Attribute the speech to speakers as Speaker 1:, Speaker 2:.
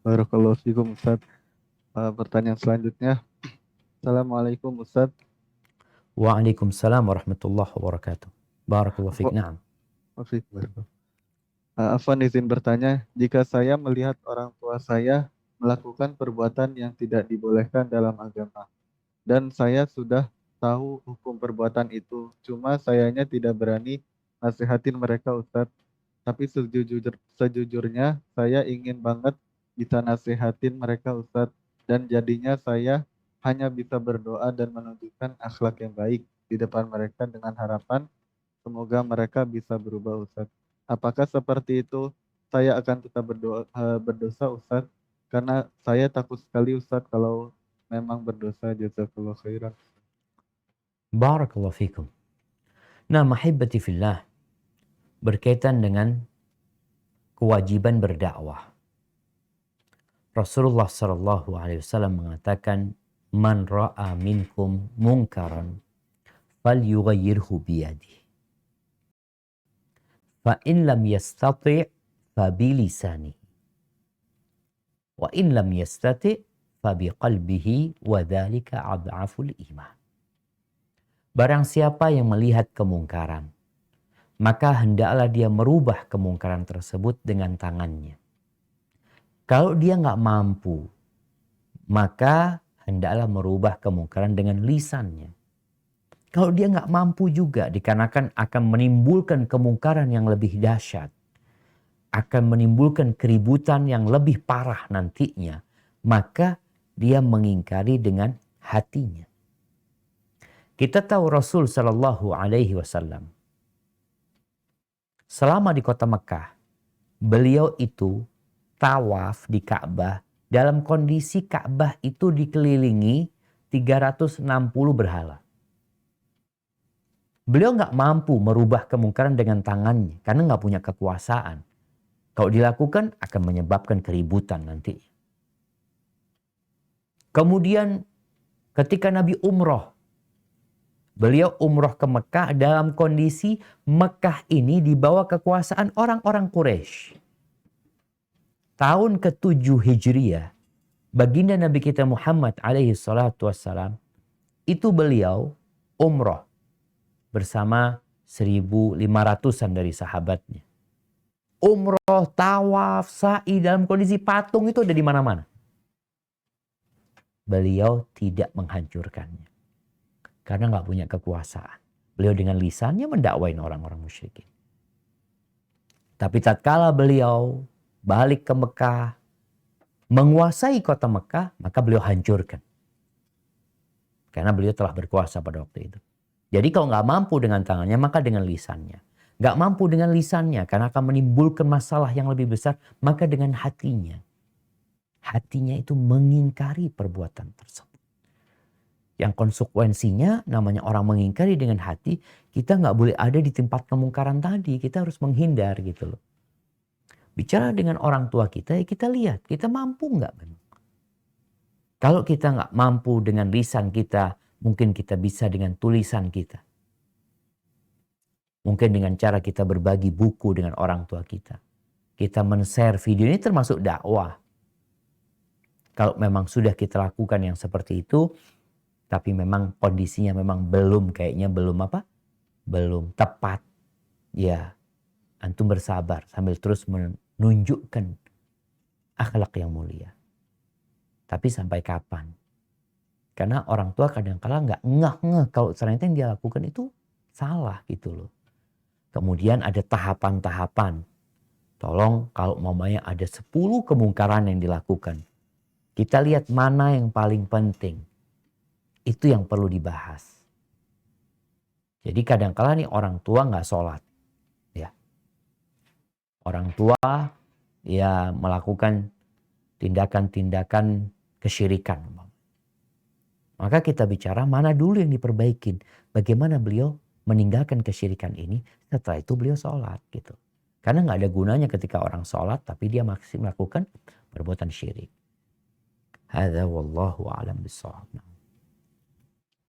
Speaker 1: Barakallahu fikum Ustaz. Pertanyaan selanjutnya. Assalamualaikum Ustaz.
Speaker 2: Waalaikumsalam warahmatullahi wabarakatuh. Barakallahu fiik. Na'am.
Speaker 1: Afwan izin bertanya, jika saya melihat orang tua saya melakukan perbuatan yang tidak dibolehkan dalam agama, dan saya sudah tahu hukum perbuatan itu, cuma sayanya tidak berani nasihatin mereka Ustadz. Tapi sejujurnya saya ingin banget bisa nasihatin mereka Ustadz, dan jadinya saya hanya bisa berdoa dan menunjukkan akhlak yang baik di depan mereka dengan harapan semoga mereka bisa berubah Ustadz. Apakah seperti itu saya akan tetap berdosa Ustadz? Karena saya takut sekali Ustadz kalau memang berdosa. Jazakallah khairan.
Speaker 2: Barakallahu fikum. Nah, mahibbati fillah, berkaitan dengan kewajiban berdakwah. Rasulullah sallallahu alaihi wasallam mengatakan, "Man ra'a minkum munkaran falyughayyirhu biyadihi. Fa in lam yastati' fa bilisanihi. Wa in lam yastati' fa biqalbihi wa dzalika adhaful iman." Barang siapa yang melihat kemungkaran, maka hendaklah dia merubah kemungkaran tersebut dengan tangannya. Kalau dia nggak mampu, maka hendaklah merubah kemungkaran dengan lisannya. Kalau dia nggak mampu juga, dikarenakan akan menimbulkan kemungkaran yang lebih dahsyat, akan menimbulkan keributan yang lebih parah nantinya, maka dia mengingkari dengan hatinya. Kita tahu Rasul Shallallahu Alaihi Wasallam selama di kota Mekah, beliau itu tawaf di Ka'bah dalam kondisi Ka'bah itu dikelilingi 360 berhala. Beliau nggak mampu merubah kemungkaran dengan tangannya karena nggak punya kekuasaan. Kalau dilakukan akan menyebabkan keributan nanti. Kemudian ketika Nabi umroh, beliau umroh ke Mekah dalam kondisi Mekah ini di bawah kekuasaan orang-orang Quraisy. Tahun ke-7 Hijriah, baginda Nabi kita Muhammad alaihi salatu wassalam, itu beliau umroh bersama 1.500-an dari sahabatnya. Umroh, tawaf, sa'i dalam kondisi patung itu ada di mana-mana. Beliau tidak menghancurkannya. Karena nggak punya kekuasaan. Beliau dengan lisannya mendakwain orang-orang musyrikin. Tapi tatkala beliau balik ke Mekah, menguasai kota Mekah, maka beliau hancurkan. Karena beliau telah berkuasa pada waktu itu. Jadi kalau nggak mampu dengan tangannya, maka dengan lisannya. Nggak mampu dengan lisannya, karena akan menimbulkan masalah yang lebih besar, maka dengan hatinya. Hatinya itu mengingkari perbuatan tersebut. Yang konsekuensinya namanya orang mengingkari dengan hati, kita nggak boleh ada di tempat kemungkaran tadi. Kita harus menghindar gitu loh. Bicara dengan orang tua kita, ya kita lihat kita mampu nggak. Kalau kita nggak mampu dengan lisan kita, mungkin kita bisa dengan tulisan kita. Mungkin dengan cara kita berbagi buku dengan orang tua kita. Kita men-share video ini termasuk dakwah. Kalau memang sudah kita lakukan yang seperti itu, tapi memang kondisinya memang belum belum tepat. Ya, antum bersabar sambil terus menunjukkan akhlak yang mulia. Tapi sampai kapan? Karena orang tua kadang-kala nggak ngeh kalau ternyata yang dia lakukan itu salah gitu loh. Kemudian ada tahapan-tahapan. Tolong kalau mamanya ada 10 kemungkaran yang dilakukan, kita lihat mana yang paling penting. Itu yang perlu dibahas. Jadi kadang-kala nih orang tua nggak sholat. Ya. Orang tua ya melakukan tindakan-tindakan kesyirikan. Maka kita bicara mana dulu yang diperbaikin. Bagaimana beliau meninggalkan kesyirikan ini, setelah itu beliau sholat gitu. Karena nggak ada gunanya ketika orang sholat tapi dia masih melakukan perbuatan syirik. Hadza wallahu a'lam bishawab.